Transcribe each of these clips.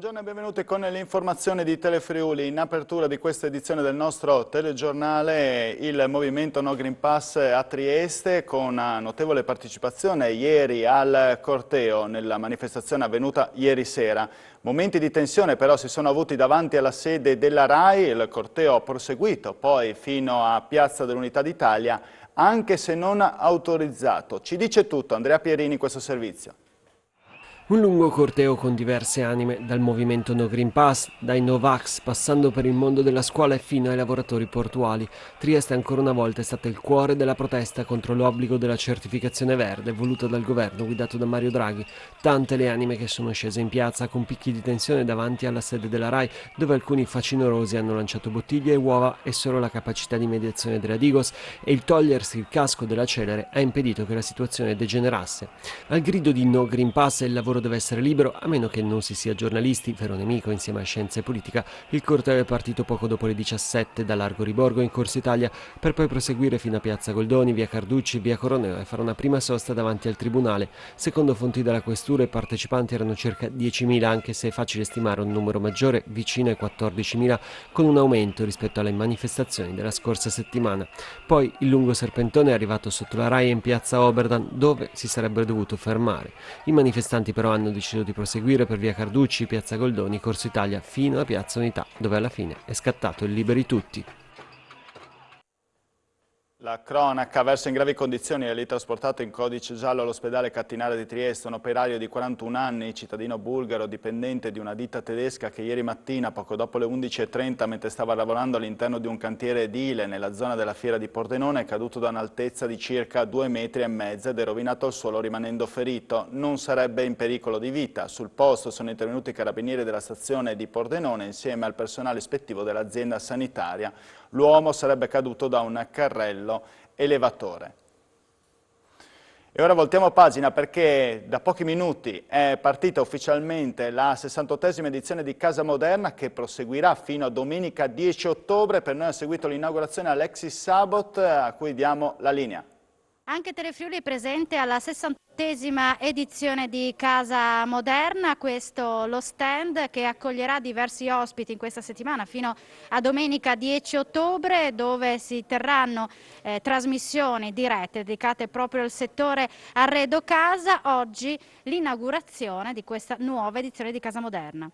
Buongiorno e benvenuti con le informazioni di Telefriuli. In apertura di questa edizione del nostro telegiornale il movimento No Green Pass a Trieste con una notevole partecipazione ieri al corteo nella manifestazione avvenuta ieri sera. Momenti di tensione però si sono avuti davanti alla sede della RAI, il corteo ha proseguito poi fino a Piazza dell'Unità d'Italia anche se non autorizzato. Ci dice tutto Andrea Pierini in questo servizio. Un lungo corteo con diverse anime, dal movimento No Green Pass, dai Novax, passando per il mondo della scuola e fino ai lavoratori portuali. Trieste ancora una volta è stata il cuore della protesta contro l'obbligo della certificazione verde voluta dal governo guidato da Mario Draghi. Tante le anime che sono scese in piazza con picchi di tensione davanti alla sede della RAI, dove alcuni facinorosi hanno lanciato bottiglie e uova e solo la capacità di mediazione della Digos e il togliersi il casco della Celere ha impedito che la situazione degenerasse. Al grido di No Green Pass il lavoro deve essere libero, a meno che non si sia giornalisti, vero nemico insieme a Scienza e Politica. Il corteo è partito poco dopo le 17 da Largo Riborgo in Corso Italia per poi proseguire fino a Piazza Goldoni, via Carducci, via Coroneo e fare una prima sosta davanti al Tribunale. Secondo fonti della Questura i partecipanti erano circa 10.000, anche se è facile stimare un numero maggiore, vicino ai 14.000, con un aumento rispetto alle manifestazioni della scorsa settimana. Poi il lungo serpentone è arrivato sotto la RAI in piazza Oberdan, dove si sarebbe dovuto fermare. I manifestanti però hanno deciso di proseguire per via Carducci, piazza Goldoni, Corso Italia fino a piazza Unità, dove alla fine è scattato il liberi tutti. La cronaca verso in gravi condizioni è lì trasportato in codice giallo all'ospedale Cattinara di Trieste un operaio di 41 anni, cittadino bulgaro, dipendente di una ditta tedesca che ieri mattina, poco dopo le 11:30, mentre stava lavorando all'interno di un cantiere edile nella zona della fiera di Pordenone, è caduto da un'altezza di circa 2,5 metri ed è rovinato al suolo rimanendo ferito. Non sarebbe in pericolo di vita. Sul posto sono intervenuti i carabinieri della stazione di Pordenone insieme al personale ispettivo dell'azienda sanitaria. L'uomo sarebbe caduto da un carrello elevatore. E ora voltiamo pagina perché da pochi minuti è partita ufficialmente la 68esima edizione di Casa Moderna che proseguirà fino a domenica 10 ottobre. Per noi ha seguito l'inaugurazione Alexis Sabot, a cui diamo la linea. Anche Telefriuli è presente alla 68esima edizione di Casa Moderna, questo lo stand che accoglierà diversi ospiti in questa settimana fino a domenica 10 ottobre dove si terranno trasmissioni dirette dedicate proprio al settore arredo casa. Oggi l'inaugurazione di questa nuova edizione di Casa Moderna.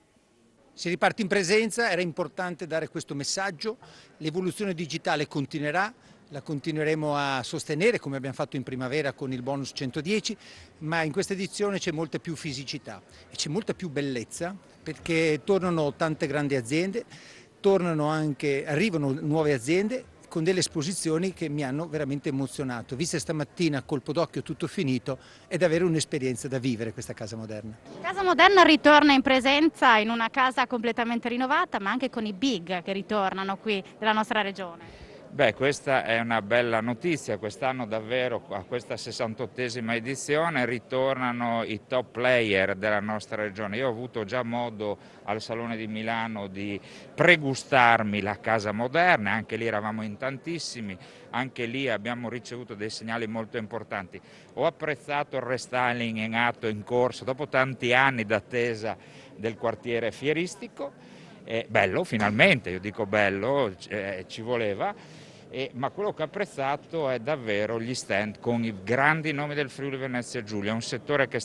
Si riparte in presenza, era importante dare questo messaggio, l'evoluzione digitale continuerà. La continueremo a sostenere come abbiamo fatto in primavera con il bonus 110, ma in questa edizione c'è molta più fisicità e c'è molta più bellezza perché tornano tante grandi aziende, arrivano nuove aziende con delle esposizioni che mi hanno veramente emozionato. Vista stamattina a colpo d'occhio tutto finito, è davvero un'esperienza da vivere questa Casa Moderna. Casa Moderna ritorna in presenza in una casa completamente rinnovata, ma anche con i big che ritornano qui nella nostra regione. Beh, questa è una bella notizia, quest'anno davvero a questa 68esima edizione ritornano i top player della nostra regione. Io ho avuto già modo al Salone di Milano di pregustarmi la Casa Moderna, anche lì eravamo in tantissimi, anche lì abbiamo ricevuto dei segnali molto importanti. Ho apprezzato il restyling in atto, in corso, dopo tanti anni d'attesa del quartiere fieristico. Bello, finalmente, io dico bello, ci voleva. Ma quello che ho apprezzato è davvero gli stand con i grandi nomi del Friuli Venezia Giulia, un settore che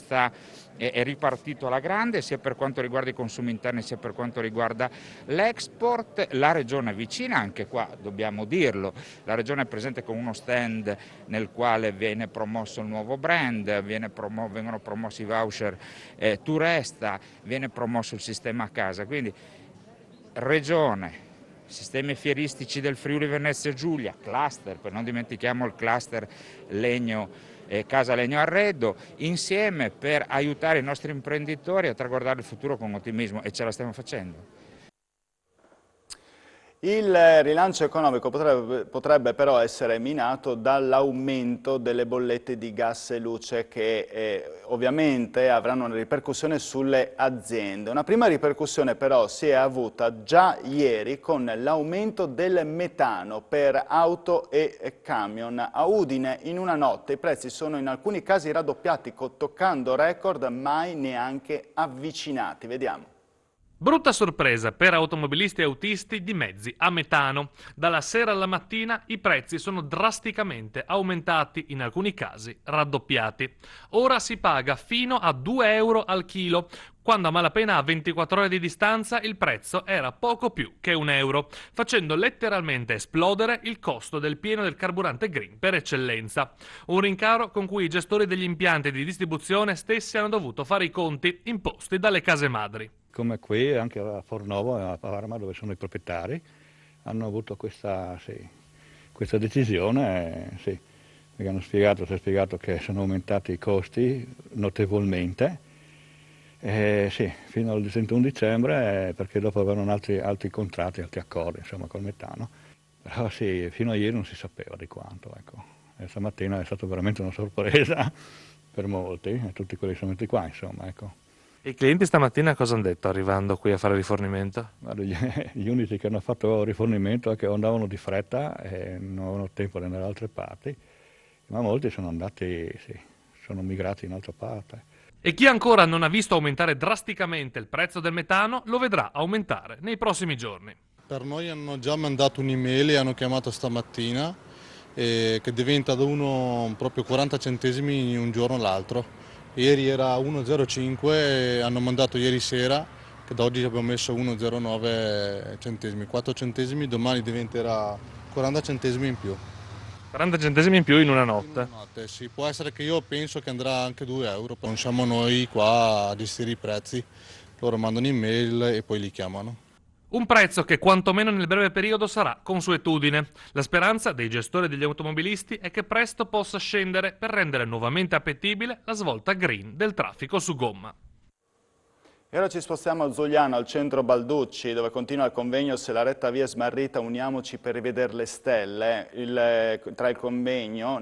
è ripartito alla grande sia per quanto riguarda i consumi interni sia per quanto riguarda l'export. La regione vicina, anche qua dobbiamo dirlo, la regione è presente con uno stand nel quale viene promosso il nuovo brand, vengono promossi i voucher Turesta, viene promosso il sistema a casa, quindi regione, sistemi fieristici del Friuli Venezia Giulia, cluster, non dimentichiamo il cluster legno, Casa Legno Arredo, insieme per aiutare i nostri imprenditori a traguardare il futuro con ottimismo e ce la stiamo facendo. Il rilancio economico potrebbe però essere minato dall'aumento delle bollette di gas e luce che ovviamente avranno una ripercussione sulle aziende. Una prima ripercussione però si è avuta già ieri con l'aumento del metano per auto e camion. A Udine in una notte i prezzi sono in alcuni casi raddoppiati, toccando record mai neanche avvicinati. Vediamo. Brutta sorpresa per automobilisti e autisti di mezzi a metano. Dalla sera alla mattina i prezzi sono drasticamente aumentati, in alcuni casi raddoppiati. Ora si paga fino a 2 euro al chilo, quando a malapena a 24 ore di distanza il prezzo era poco più che 1 euro, facendo letteralmente esplodere il costo del pieno del carburante green per eccellenza. Un rincaro con cui i gestori degli impianti di distribuzione stessi hanno dovuto fare i conti imposti dalle case madri. Come qui anche a Fornovo e a Parma, dove sono i proprietari, hanno avuto questa decisione, sì, perché si è spiegato che sono aumentati i costi notevolmente, sì, fino al 31 dicembre, perché dopo avevano altri contratti, altri accordi, insomma, col metano. Però sì, fino a ieri non si sapeva di quanto, ecco. E stamattina è stata veramente una sorpresa per molti, e tutti quelli che sono venuti qua, insomma, ecco. I clienti stamattina cosa hanno detto arrivando qui a fare rifornimento? Guarda, gli unici che hanno fatto rifornimento è che andavano di fretta e non avevano tempo di andare da altre parti, ma molti sono andati, sì, sono migrati in altra parte. E chi ancora non ha visto aumentare drasticamente il prezzo del metano lo vedrà aumentare nei prossimi giorni. Per noi hanno già mandato un'email e hanno chiamato stamattina che diventa da uno proprio 40 centesimi un giorno all'altro. Ieri era 1,05 e hanno mandato ieri sera che da oggi abbiamo messo 1,09 centesimi, 4 centesimi, domani diventerà 40 centesimi in più. 40 centesimi in più in una notte? In una notte, sì, può essere che io penso che andrà anche 2 euro, non siamo noi qua a gestire i prezzi, loro mandano email e poi li chiamano. Un prezzo che quantomeno nel breve periodo sarà consuetudine. La speranza dei gestori degli automobilisti è che presto possa scendere per rendere nuovamente appetibile la svolta green del traffico su gomma. E ora ci spostiamo a Zugliano, al centro Balducci, dove continua il convegno Se la retta via è smarrita, uniamoci per rivedere le stelle. Nel convegno,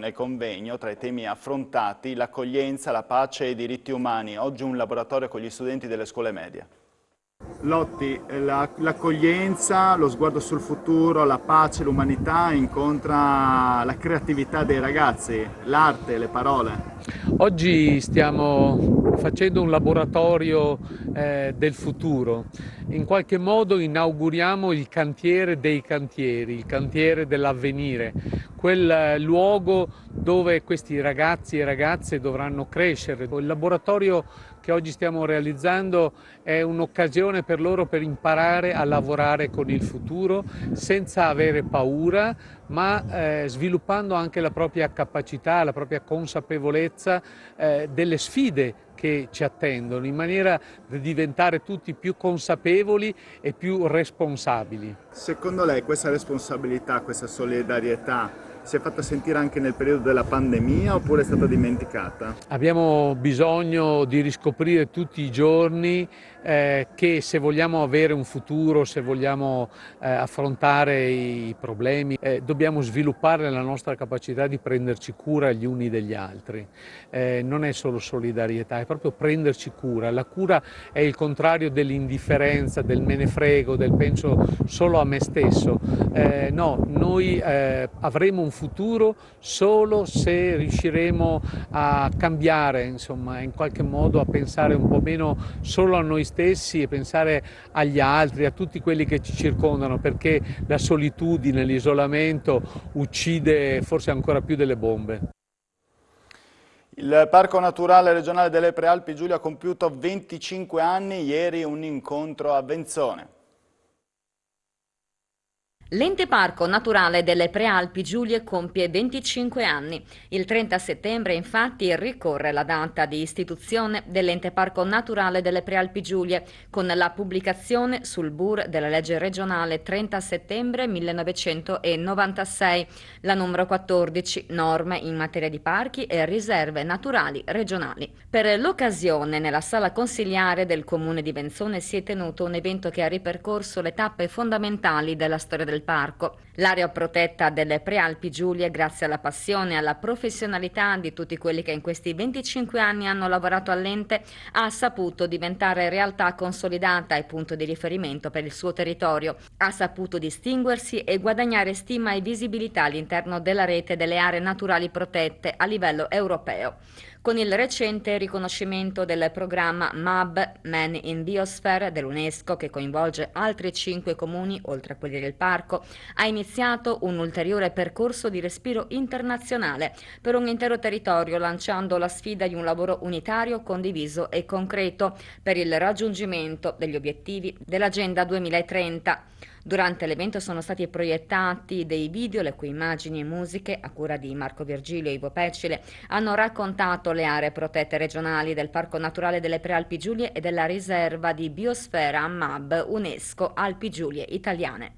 tra i temi affrontati, l'accoglienza, la pace e i diritti umani. Oggi un laboratorio con gli studenti delle scuole medie. Lotti, l'accoglienza, lo sguardo sul futuro, la pace, l'umanità incontra la creatività dei ragazzi, l'arte, le parole. Oggi stiamo facendo un laboratorio del futuro. In qualche modo inauguriamo il cantiere dei cantieri, il cantiere dell'avvenire, quel luogo dove questi ragazzi e ragazze dovranno crescere. Il laboratorio che oggi stiamo realizzando è un'occasione per loro per imparare a lavorare con il futuro senza avere paura, ma sviluppando anche la propria capacità, la propria consapevolezza delle sfide che ci attendono, in maniera da diventare tutti più consapevoli e più responsabili. Secondo lei questa responsabilità, questa solidarietà si è fatta sentire anche nel periodo della pandemia oppure è stata dimenticata? Abbiamo bisogno di riscoprire tutti i giorni che se vogliamo avere un futuro, se vogliamo affrontare i problemi, dobbiamo sviluppare la nostra capacità di prenderci cura gli uni degli altri. Non è solo solidarietà, è proprio prenderci cura. La cura è il contrario dell'indifferenza, del me ne frego, del penso solo a me stesso. No, noi avremo un futuro solo se riusciremo a cambiare, insomma, in qualche modo a pensare un po' meno solo a noi stessi e pensare agli altri, a tutti quelli che ci circondano, perché la solitudine, l'isolamento uccide forse ancora più delle bombe. Il Parco Naturale Regionale delle Prealpi Giulia ha compiuto 25 anni, ieri un incontro a Venzone. L'Ente Parco Naturale delle Prealpi Giulie compie 25 anni. Il 30 settembre infatti ricorre la data di istituzione dell'Ente Parco Naturale delle Prealpi Giulie con la pubblicazione sul BUR della legge regionale 30 settembre 1996, la numero 14, norme in materia di parchi e riserve naturali regionali. Per l'occasione nella sala consiliare del Comune di Venzone si è tenuto un evento che ha ripercorso le tappe fondamentali della storia del del parco. L'area protetta delle Prealpi Giulie, grazie alla passione e alla professionalità di tutti quelli che in questi 25 anni hanno lavorato all'ente, ha saputo diventare realtà consolidata e punto di riferimento per il suo territorio. Ha saputo distinguersi e guadagnare stima e visibilità all'interno della rete delle aree naturali protette a livello europeo. Con il recente riconoscimento del programma MAB, Men in Biosphere, dell'UNESCO, che coinvolge altri 5 comuni, oltre a quelli del parco, ha iniziato un ulteriore percorso di respiro internazionale per un intero territorio, lanciando la sfida di un lavoro unitario, condiviso e concreto per il raggiungimento degli obiettivi dell'Agenda 2030. Durante l'evento sono stati proiettati dei video, le cui immagini e musiche, a cura di Marco Virgilio e Ivo Pecile, hanno raccontato le aree protette regionali del Parco Naturale delle Prealpi Giulie e della riserva di biosfera MAB UNESCO Alpi Giulie Italiane.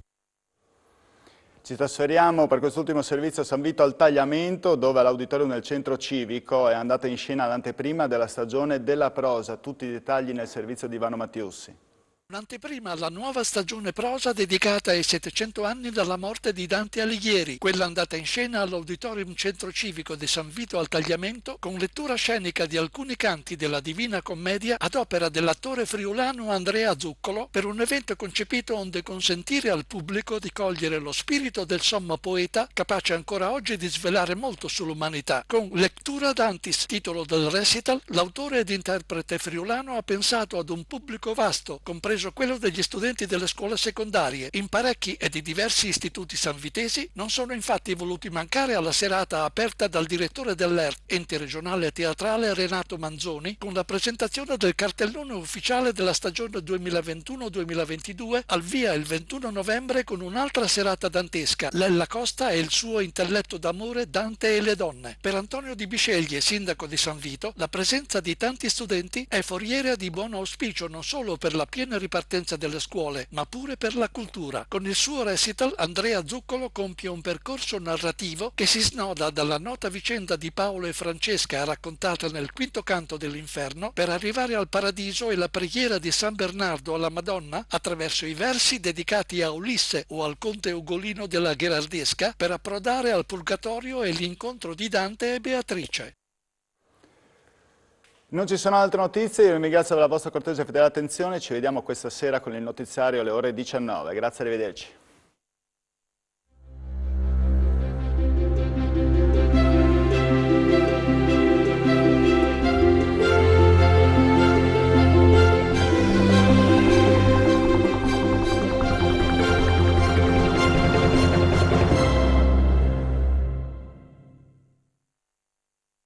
Ci trasferiamo per quest'ultimo servizio a San Vito al Tagliamento, dove all'auditorium del centro civico è andata in scena l'anteprima della stagione della prosa. Tutti i dettagli nel servizio di Ivano Mattiussi. Un'anteprima alla nuova stagione prosa dedicata ai 700 anni dalla morte di Dante Alighieri, quella andata in scena all'Auditorium Centro Civico di San Vito al Tagliamento, con lettura scenica di alcuni canti della Divina Commedia ad opera dell'attore friulano Andrea Zuccolo, per un evento concepito onde consentire al pubblico di cogliere lo spirito del sommo poeta, capace ancora oggi di svelare molto sull'umanità. Con Lectura Dantis, titolo del recital, l'autore ed interprete friulano ha pensato ad un pubblico vasto, compreso quello degli studenti delle scuole secondarie. In parecchi e di diversi istituti sanvitesi non sono infatti voluti mancare alla serata aperta dal direttore dell'ERT, ente regionale teatrale Renato Manzoni, con la presentazione del cartellone ufficiale della stagione 2021-2022, al via il 21 novembre con un'altra serata dantesca, Lella Costa e il suo intelletto d'amore Dante e le donne. Per Antonio Di Bisceglie, sindaco di San Vito, la presenza di tanti studenti è foriera di buon auspicio non solo per la piena ripartenza delle scuole, ma pure per la cultura. Con il suo recital Andrea Zuccolo compie un percorso narrativo che si snoda dalla nota vicenda di Paolo e Francesca raccontata nel quinto canto dell'Inferno per arrivare al paradiso e la preghiera di San Bernardo alla Madonna attraverso i versi dedicati a Ulisse o al conte Ugolino della Gherardesca per approdare al purgatorio e l'incontro di Dante e Beatrice. Non ci sono altre notizie, io vi ringrazio per la vostra cortese e fedele attenzione, ci vediamo questa sera con il notiziario alle ore 19. Grazie, arrivederci.